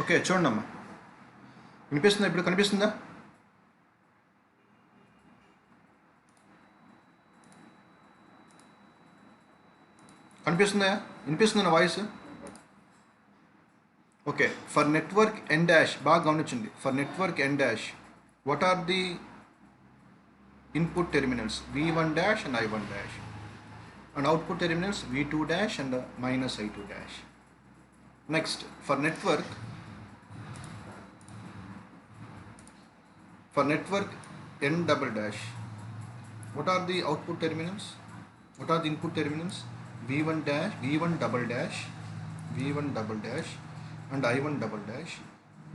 Okay చూడండి అమ్మా, వినిపిస్తుందా? ఇప్పుడు కనిపిస్తుందా? కనిపిస్తుందా? వినిపిస్తుందా నా voice? Okay, for network N dash బాగా గమనించండి. For network N dash what are the input terminals V1 dash and I1 dash, and output terminals V2 dash and minus I2 dash. Next, for network N double dash, what are the output terminals? What are the input terminals? V1 dash, V1 double dash, V1 double dash, and I1 double dash,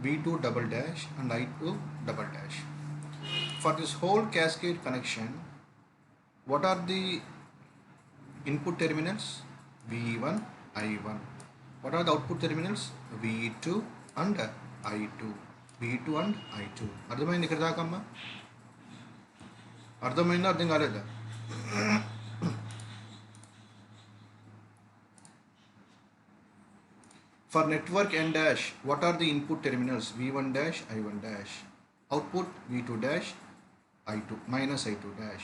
V2 double dash, and I2 double dash. For this whole cascade connection, what are the input terminals? V1, I1. What are the output terminals? V2 and I2. V2 and I2. అర్థమైంది ఇక్కడ దాకా అమ్మా? అర్థమైందా అర్థం కాలేదా? For network N dash, what are the input terminals? V1 dash, I1 dash. Output V2 dash, I2 minus I2 dash.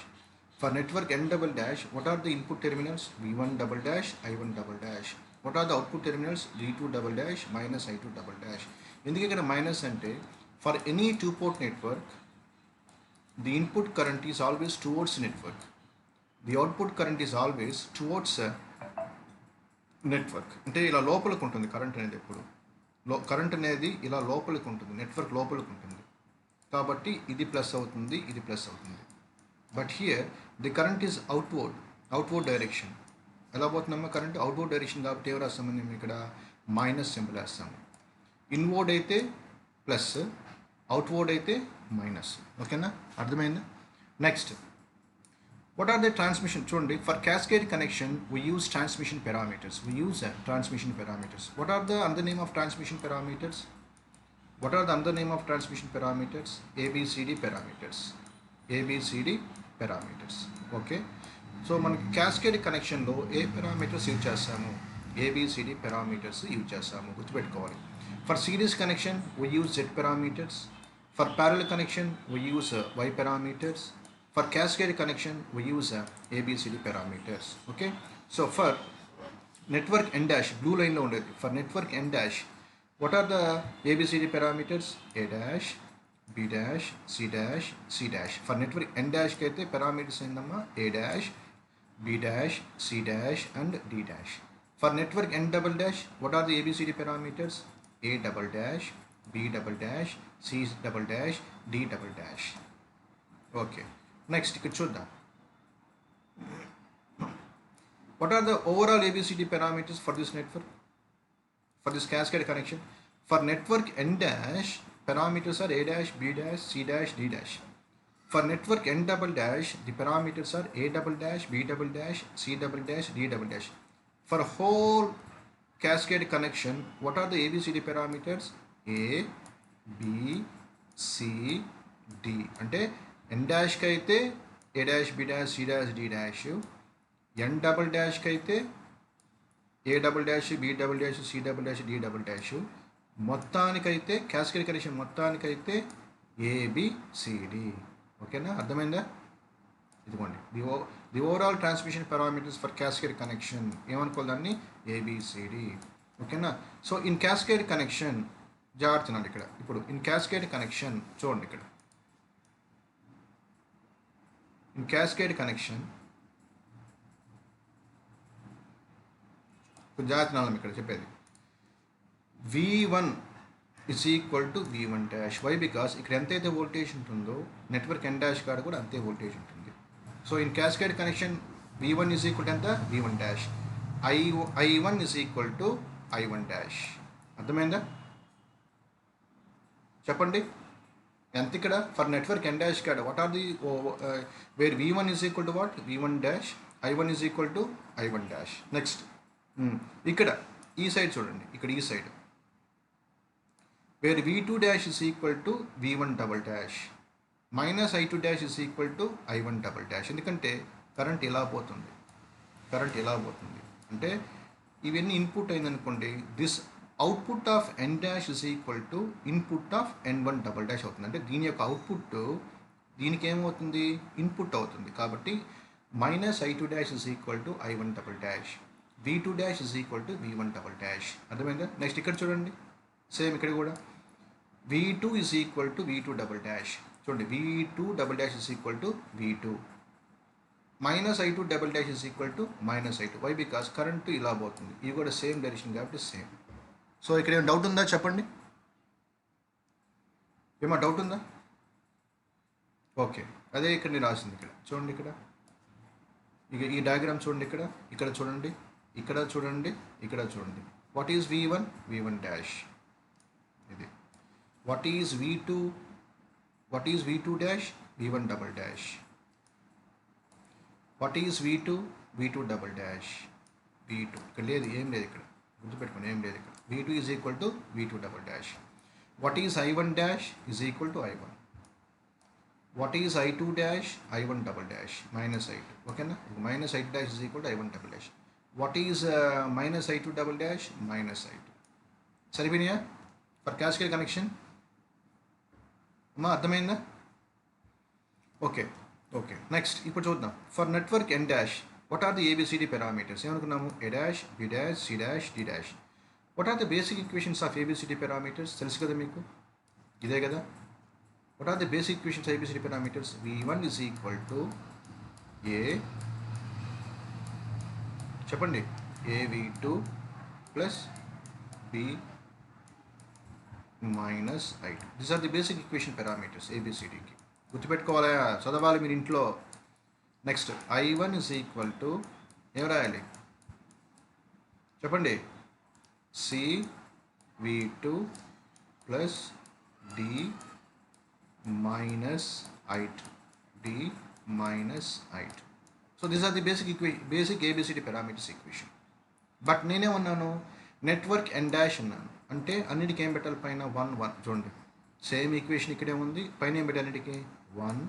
For network N double dash, what are the input terminals? V1 double dash, I1 double dash. What are the output terminals? V2 double dash minus I2 double dash. ఎందుకు ఇక్కడ minus అంటే, for any two port network the input current is always towards network, the output current is always towards network. అంటే ఇలా లోపలికి ఉంటుంది current అనేది. ఎప్పుడు current అనేది ఇలా లోపలికి ఉంటుంది, నెట్వర్క్ లోపలికి ఉంటుంది కాబట్టి ఇది ప్లస్ అవుతుంది, ఇది ప్లస్ అవుతుంది. But here the current is outward direction. ఎలా పోతుందమ్మా కరెంట్? అవుట్వర్డ్ డైరెక్షన్ కాబట్టి ఏం రాస్తామని మేము ఇక్కడ మైనస్ సింబల్ వేస్తాము. ఇన్వర్డ్ అయితే ప్లస్, అవుట్వర్డ్ అయితే మైనస్. ఓకేనా, అర్థమైందా? Next, what are the transmission? చూడండి, for cascade connection we use transmission parameters. What are the other name of transmission parameters? ABCD parameters. Okay, so మనకి క్యాస్కేడ్ కనెక్షన్లో ఏ parameters use చేస్తాము? ABCD parameters use చేస్తాము, గుర్తుపెట్టుకోవాలి. For series connection we use Z parameters. For parallel connection we use Y parameters. For cascade connection we use ABCD parameters. Okay, so for network N dash, blue line lo undedi, for network N dash what are the ABCD parameters? A dash, B dash, C dash, C dash. For network N dash ki aithe parameters endamma A dash, B dash, C dash and D dash. For network N double dash, what are the ABCD parameters? A double dash, B double dash, C double dash, D double dash. Okay, next ఇక్కడ చూద్దాం. What are the overall ABCD parameters for this network, for this cascade connection? For network N dash, parameters are A dash, B dash, C dash, D dash. For network N double dash, the parameters are A double dash, B double dash, C double dash, D double dash. For whole cascade connection, what are the ABCD parameters? A, B, C, D. అంటే N dash కి అయితే A dash, B dash, C dash, D dash. N double dash కి అయితే A double dash, B double dash, C double dash, D double dash. మొత్తానికైతే cascade connection మొత్తానికైతే ABCD. ఓకేనా, అర్థమైందా? ఇదిగోండి, the overall transmission parameters for cascade connection ఏమనుకోవాలి దాన్ని? ABCD. ఓకేనా, సో ఇన్ క్యాస్కేడ్ కనెక్షన్ జాగ్రత్తనండి ఇక్కడ. ఇప్పుడు ఇన్ క్యాస్కేడ్ కనెక్షన్ చూడండి, ఇక్కడ ఇన్ క్యాస్కేడ్ కనెక్షన్ జాగ్రత్త ఇక్కడ చెప్పేది. V1 is equal to V1 dash. Why? Because ఇక్కడ ఎంతైతే వోల్టేజ్ ఉంటుందో నెట్వర్క్ N dash కాడ కూడా అంతే వోల్టేజ్ ఉంటుంది. So in cascade connection V1 is equal to ఎంత? V1 dash. I1 is equal to I1 dash. అర్థమైందా? చెప్పండి ఎంత ఇక్కడ? ఫర్ నెట్వర్క్ N dash కాడ what are the where V1 is equal to what? V1 dash. I1 is equal to I1 dash. Next, ఇక్కడ ఈ side చూడండి, ఇక్కడ ఈ side where V2 dash is equal to V1 double dash minus I2 dash is equal to I1 double dash. ఎందుకంటే current ఇలా పోతుంది అంటే ఇవన్నీ ఇన్పుట్ అయిందనుకోండి, this output of N dash is equal to input of n1 double dash అవుతుంది. అంటే దీని యొక్క అవుట్పుట్ దీనికి ఏమవుతుంది, ఇన్పుట్ అవుతుంది. కాబట్టి minus I2 dash is equal to I1 double dash, V2 dash is equal to V1 double dash. అర్థమైందా? Next ఇక్కడ చూడండి, సేమ్ ఇక్కడ కూడా V2 is equal to V2 double dash. చూడండి, V2 double dash is equal to V2 minus I2 double dash is equal to minus I2. Why? Because current ఇలా పోతుంది, ఇవి కూడా సేమ్ డైరెక్షన్ కాబట్టి సేమ్. సో ఇక్కడ ఏమైనా డౌట్ ఉందా చెప్పండి, ఏమన్నా డౌట్ ఉందా? ఓకే, అదే ఇక్కడ నేను రాసింది. ఇక్కడ చూడండి, ఇక్కడ ఇక ఈ డయాగ్రామ్ చూడండి, ఇక్కడ చూడండి, ఇక్కడ చూడండి, ఇక్కడ చూడండి. What is V1? V1 dash ఇది. What is V2? What is V2 dash? V1 double dash. What is V2? V2 double dash. V2 ఇక్కడ లేదు, ఏం లేదు, ఇక్కడ గుర్తుపెట్టుకోండి, ఏం లేదు ఇక్కడ. V2 is equal to V2 double dash. What is I1 dash is equal to I1. What is I2 dash? I1 double dash minus I2. ఓకేనా? Minus I2 dash is equal to I1 double dash. What is minus I2 double dash? Minus I2. సరిపోయినాయా for cascade connection? అమ్మా అర్థమైందా? Okay okay, next ఇప్పుడు చూద్దాం. For network N dash what are the A B C D parameters? ఏమనుకున్నాము? A dash, B dash, C dash, D dash. What are the basic equations of ABCD parameters? తెలుసు కదా మీకు, ఇదే కదా. What are the basic equations ABCD parameters? V1 is equal to A, చెప్పండి, AV2 plus B minus I2. This are the basic equation parameters ఏబిసిడికి. గుర్తుపెట్టుకోవాలా, చదవాలి మీరు ఇంట్లో. Next I1 is equal to ఏం రాయాలి చెప్పండి? CV2 plus D minus I2, D minus I2. So these are the basic ABCD parameters equation. But నేనేమన్నాను? Network N dash అన్నాను. అంటే అన్నిటికీ ఏం పెట్టాలి? పైన 1 1. చూడండి, సేమ్ ఈక్వేషన్ ఇక్కడే ఉంది. పైన ఏం పెట్టాలి? అన్నిటికీ 1,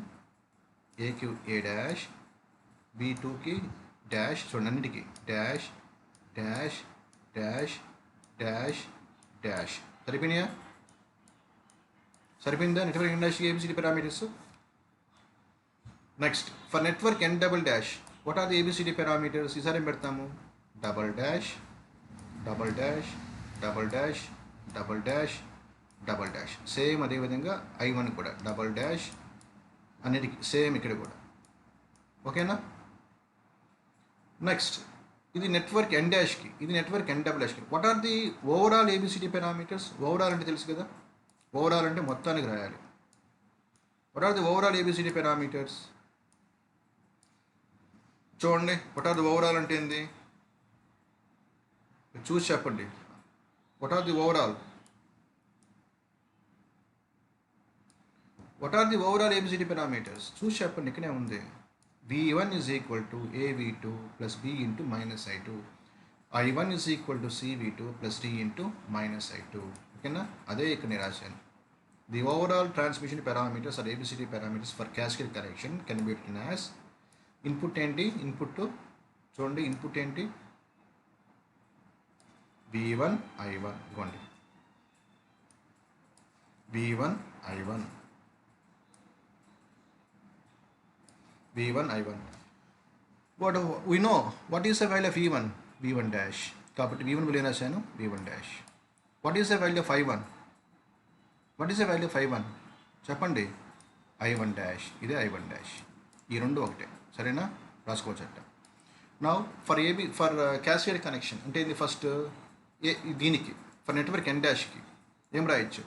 ఏకి ఏ డాష్, B2కి డాష్. చూడండి, అన్నిటికీ dash dash dash dash dash. సరిపోయినాయా? సరిపోయిందా network N dash ABCD parameters? Next for network N double dash what are the A B C D parameters? ఈసారి ఏం పెడతాము? Double dash, double dash, double dash, double dash, double dash. Same అదేవిధంగా I1 కూడా double dash, అన్నిటికీ same ఇక్కడ కూడా. ఓకేనా? Next ఇది నెట్వర్క్ ఎన్ డాష్కి, ఇది నెట్వర్క్ ఎన్ డబుల్ డాష్కి. What are the overall ABCD parameters? Overall అంటే తెలుసు కదా, ఓవరాల్ అంటే మొత్తానికి రాయాలి. What are the overall ABCD parameters? చూడండి, వాట్ ఆర్ ది ఓవరాల్ అంటే ఏంది చూసి చెప్పండి. What are the overall? What are the overall ABCD parameters? చూసి చెప్పండి, ఇక్కడే ఉంది. V1 is equal to AV2 plus B into minus I2. I1 is equal to CV2 plus D into minus I2. ఓకేనా? అదే ఇక్కడ నేను రాశాను. The overall transmission parameters are ABCD parameters for cascade connection can be written as. Input ఏంటి? Input చూడండి, input ఏంటి? V1 I1. ఇవ్వండి, V1 I1, V1 I1. What we know what is the value of V1? V1 dash. కాబట్టి V1 విలువ రాశాను, V1 dash. What is the value of I1? What is the value of I1 చెప్పండి? I1 dash. ఇదే I1 dash. ఈ రెండు ఒకటే, సరేనా? రాసుకోవచ్చట. Now for cascade connection అంటే ఇది ఫస్ట్ దీనికి ఫర్ నెట్వర్క్ ఎన్ డాష్కి ఏం రాయొచ్చు?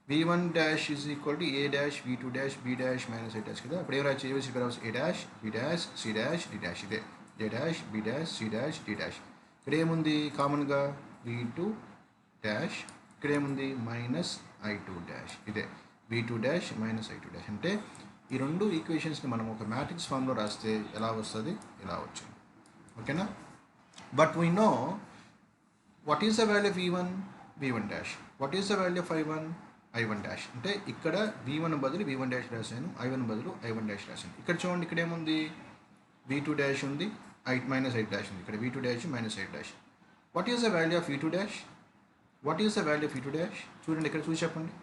V1 dash is equal to A dash, V2 dash, B dash minus I dash కదా. అప్పుడు ఏం రాయొచ్చు? ABCD parameters A dash, B dash, C dash, D dash. ఇదే A dash, B dash, C dash, D dash. ఇక్కడ ఏముంది కామన్గా? V2 dash. ఇక్కడ ఏముంది? Minus I2 dash. ఇదే V2 dash minus I2 dash. అంటే ఈ రెండు ఈక్వేషన్స్ని మనం ఒక మ్యాట్రిక్స్ ఫామ్లో రాస్తే ఎలా వస్తుంది? ఇలా వచ్చింది. ఓకేనా? But we know what is the value of V1? V1 dash. What is the value of I1? I1 dash. అంటే ఇక్కడ V1 బదులు V1 డాష్ రాశాను, I1 బదులు I1 డాష్ రాశాను. ఇక్కడ చూడండి, ఇక్కడ ఏముంది? V2 డాష్ ఉంది, మైనస్ I డాష్ ఉంది. ఇక్కడ V2 dash minus I dash. What is the value of V2 dash? What is the value of v2 dash? చూడండి ఇక్కడ చూసి చెప్పండి.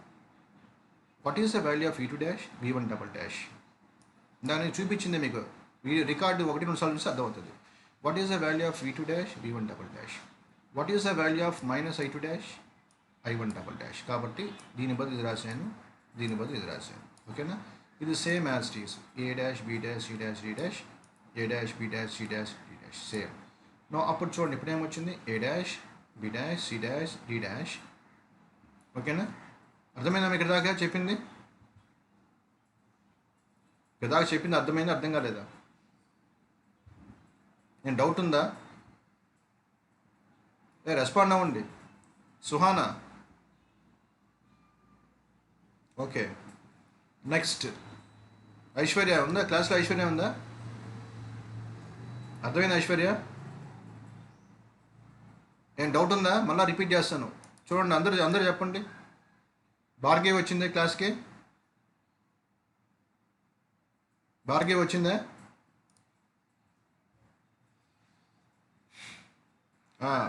What is the value of v2 dash v1 double dash? దాన్ని చూపించింది మీకు record 1-2 సార్లు చూస్తే అర్థమవుతుంది. What is the value of v2 dash v1 double dash? What is the value of minus i2 dash i1 double dash? కాబట్టి దీని బదులు ఇది రాశాను, దీని బదులు ఇది రాశాను. ఓకేనా? ఇది same as this A dash B dash C dash D dash A dash B dash C dash D dash same. No అప్పుడు చూడండి ఇప్పుడు ఏమొచ్చింది A dash B dash C dash D dash. ఓకేనా? అర్థమైందా మీకు దాకా చెప్పింది? దాకా చెప్పింది అర్థమైందా అర్థం కాలేదా? నేను డౌట్ ఉందా? రెస్పాండ్ అవ్వండి. సుహానా ఓకే. నెక్స్ట్ ఐశ్వర్య ఉందా క్లాస్లో? ఐశ్వర్య ఉందా? అర్థమైంది ఐశ్వర్య? ఏం డౌట్ ఉందా? మళ్ళీ రిపీట్ చేస్తాను చూడండి. అందరూ చెప్పండి. భార్గవి వచ్చిందే క్లాస్కి? భార్గవి వచ్చిందా?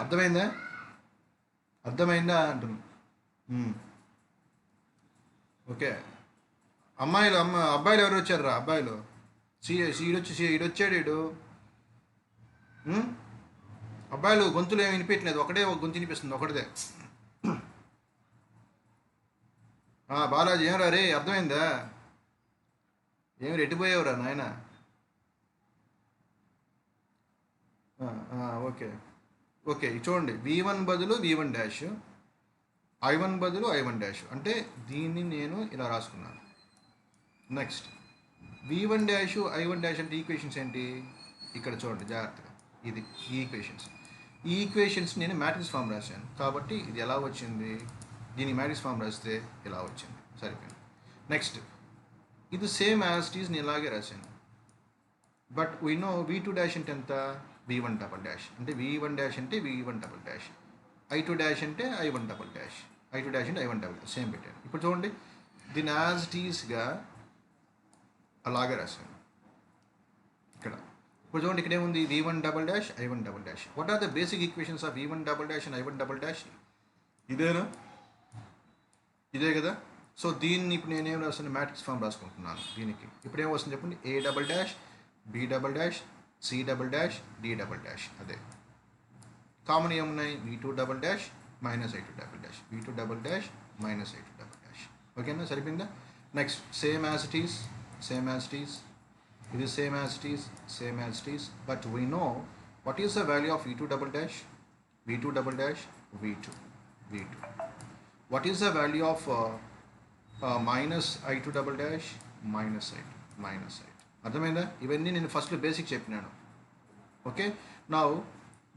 అర్థమైందా? అర్థమైందా అంటున్నా. ఓకే. అబ్బాయిలు ఎవరు వచ్చారా? అబ్బాయిలు ఈడొచ్చాడు వీడు. అబ్బాయిలు గొంతులు ఏమి వినిపించలేదు, ఒకటే ఒక గొంతు వినిపిస్తుంది, ఒకటిదే. బాలాజీ ఏం రా రే? అర్థమైందా? ఏమి రెట్టిపోయావురా నాయన? Okay okay. చూడండి v1 బదులు v1 డాష్, i1 బదులు i1 డాష్ అంటే దీన్ని నేను ఇలా రాసుకున్నాను. Next v1 dash i1 dash అంటే ఈక్వేషన్స్ ఏంటి? ఇక్కడ చూడండి జాగ్రత్తగా, ఇది ఈ ఈక్వేషన్స్ నేను మ్యాట్రిక్స్ ఫామ్ రాశాను కాబట్టి ఇది ఎలా వచ్చింది? దీని మ్యాట్రిక్స్ ఫామ్ రాస్తే ఇలా వచ్చింది, సరిపోయింది. నెక్స్ట్ ఇది సేమ్ యాజ్ టీజ్ నేను ఇలాగే రాశాను. But we no v2 dash అంటే ఎంత? v1 డబల్ డాష్ అంటే v1 డాష్ అంటే v1 double dash, i2 dash అంటే i1 double dash, i2 dash అంటే i1 డబల్ డాష్ సేమ్ పెట్టాను. ఇప్పుడు చూడండి దీని యాజ్ టీజ్గా అలాగే రాశాను ఇక్కడ. ఇప్పుడు చూడండి ఇక్కడ ఏముంది? v1 double dash i1 double dash. What are the basic equations of v1 double dash and i1 double dash? ఇదేనా? ఇదే కదా. సో దీన్ని ఇప్పుడు నేనేం రాస్తాను? మ్యాట్రిక్స్ ఫామ్ రాసుకుంటున్నాను దీనికి. ఇప్పుడు ఏం వస్తుంది చెప్పండి? A double dash B double dash C double dash D double dash. అదే కామన్ ఏమున్నాయి? v2 double dash minus i2 double dash, v2 double dash minus i2 double dash. ఓకేనా? సరిపోయిందా? Next same as it is, same as it is, ఇది same as it is, same as it is. But we know what is the value of v2 double dash, v2 double dash v2. What is the value of minus i2 double dash minus i2. అర్థమైందా? ఇవన్నీ నేను ఫస్ట్లో basic చెప్పినాను. Okay. నా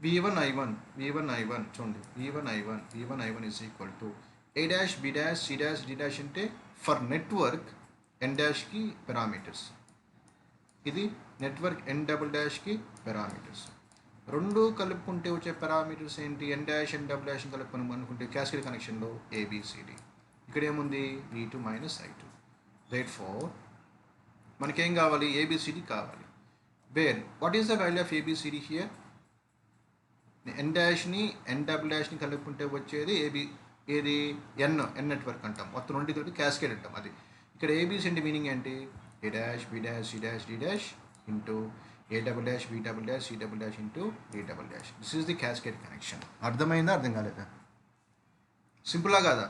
v1 i1 చూడండి, v1 i1 is equal to A dash B dash C dash D dash అంటే for network N డాష్కి parameters, ఇది నెట్వర్క్ ఎన్ డబుల్ డాష్కి పారామీటర్స్. రెండు కలుపుకుంటే వచ్చే పారామీటర్స్ ఏంటి? N dash N double dash కలుపుకొని అనుకుంటే క్యాస్కేడ్ కనెక్షన్లో ఏబిసిడి. ఇక్కడ ఏముంది? v2 minus i2. Right four మనకేం కావాలి? ఏబిసిడి కావాలి. Where what is the value of ABCD here? N డాష్ని ఎన్ డబుల్ డాష్ని కలుపుకుంటే వచ్చేది ఏది? ఎన్ నెట్వర్క్ అంటాం. మొత్తం రెండు కలిపి క్యాస్కేడ్ అంటాం. అది ఇక్కడ ఏబిసిడి మీనింగ్ ఏంటి? A dash B dash C dash D dash into A double dash B double dash C double dash into D double dash. This is the cascade connection. అర్థమైందా? అర్థం కాలేదా? సింపులా కాదా?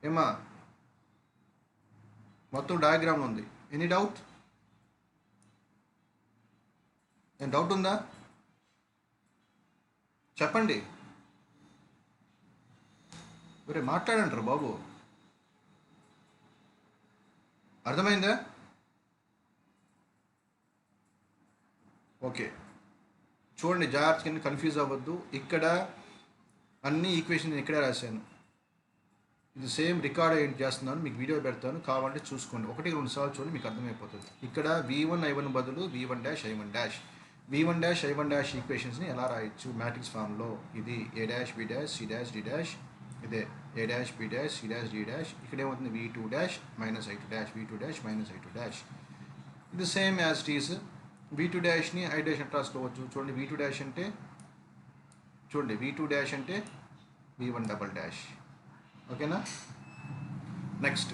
ఏమా మొత్తం డయాగ్రామ్ ఉంది. Any doubt? ఏం doubt ఉందా? చెప్పండి. ఒరే మాట్లాడంటారు బాబు. అర్థమైందా? ఓకే. చూడండి జాగ్రత్తగా, కన్ఫ్యూజ్ అవ్వద్దు. ఇక్కడ అన్ని ఈక్వేషన్ నేను ఇక్కడే రాశాను. ఇది సేమ్ రికార్డ్ ఏంటి చేస్తున్నాను, మీకు వీడియో పెడతాను, కావాలంటే చూసుకోండి. 1-2 సార్లు చూడండి, మీకు అర్థమైపోతుంది. ఇక్కడ v1 i1 బదులు v1 dash i1 dash, v1 dash i1 dash ఈక్వేషన్స్ని ఎలా రాయొచ్చు మ్యాట్రిక్స్ ఫామ్లో? ఇది A dash B dash C dash D dash, ఇదే A dash B dash C dash D dash. ఇక్కడ ఏమవుతుంది? v2 dash minus i2 dash, v2 dash minus i2 dash. ఇది same as this v2 డాష్ని i dash అంటే రాసుకోవచ్చు. చూడండి v2 dash అంటే చూడండి v2 డాష్ అంటే v1 డబల్ డాష్, ఓకేనా. నెక్స్ట్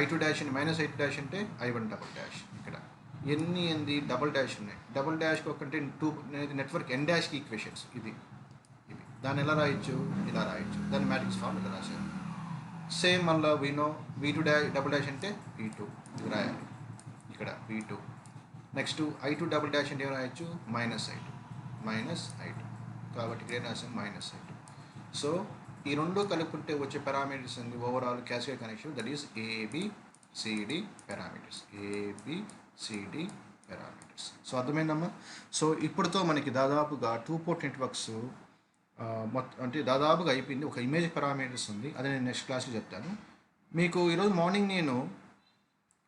i2 డాష్ అంటే మైనస్ i2 డాష్ అంటే i1 డబల్ డాష్. ఇక్కడ ఎన్ని డబల్ డాష్ ఉన్నాయి. డబల్ డాష్కి ఒకటి టూ నెట్వర్క్ ఎన్ డాష్కి ఈక్వేషన్స్ ఇవి. దాన్ని ఎలా రాయొచ్చు, ఇలా రాయొచ్చు. దాన్ని మ్యాట్రిక్స్ ఫామ్ ఇలా రాశారు. సేమ్ మళ్ళీ వీనో v2 డాష్ డబుల్ డాష్ అంటే v2 ఇది రాయాలి ఇక్కడ v2. Next i2 double dash అంటే ఏం రాయొచ్చు, మైనస్ i2 కాబట్టి ఇక్కడ ఏం రాసాం మైనస్ i2. సో ఈ రెండు కలుపుకుంటే వచ్చే పారామీటర్స్ అండి overall cascade connection, that is ABCD parameters, ABCD parameters. So అర్థమైందమ్మా. సో ఇప్పుడుతో మనకి దాదాపుగా 2 పోర్ట్ నెట్వర్క్స్ మొత్తం అంటే దాదాపుగా అయిపోయింది. ఒక ఇమేజ్ పారామీటర్స్ ఉంది, అది నేను నెక్స్ట్ క్లాస్లో చెప్తాను మీకు. ఈరోజు మార్నింగ్ నేను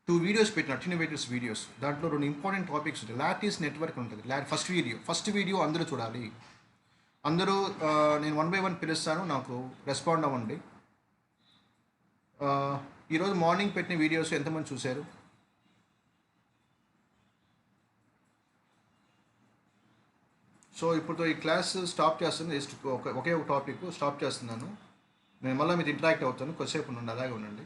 2 వీడియోస్ పెట్టిన అటెన్యూవేటర్స్ వీడియోస్. దాంట్లో 2 ఇంపార్టెంట్ టాపిక్స్ ఉంటాయి. లాటిస్ నెట్వర్క్ ఉంటుంది. ఫస్ట్ వీడియో అందరూ చూడాలి. అందరూ నేను 1 by 1 పిలుస్తాను, నాకు రెస్పాండ్ అవ్వండి. ఈరోజు మార్నింగ్ పెట్టిన వీడియోస్ ఎంతమంది చూశారు? సో ఇప్పుడు ఈ క్లాస్ స్టాప్ చేస్తుంది. జస్ట్ ఒకే ఒక టాపిక్ స్టాప్ చేస్తున్నాను. నేను మళ్ళీ మీతో ఇంటరాక్ట్ అవుతాను. కొద్దిసేపు ఉండండి, అలాగే ఉండండి.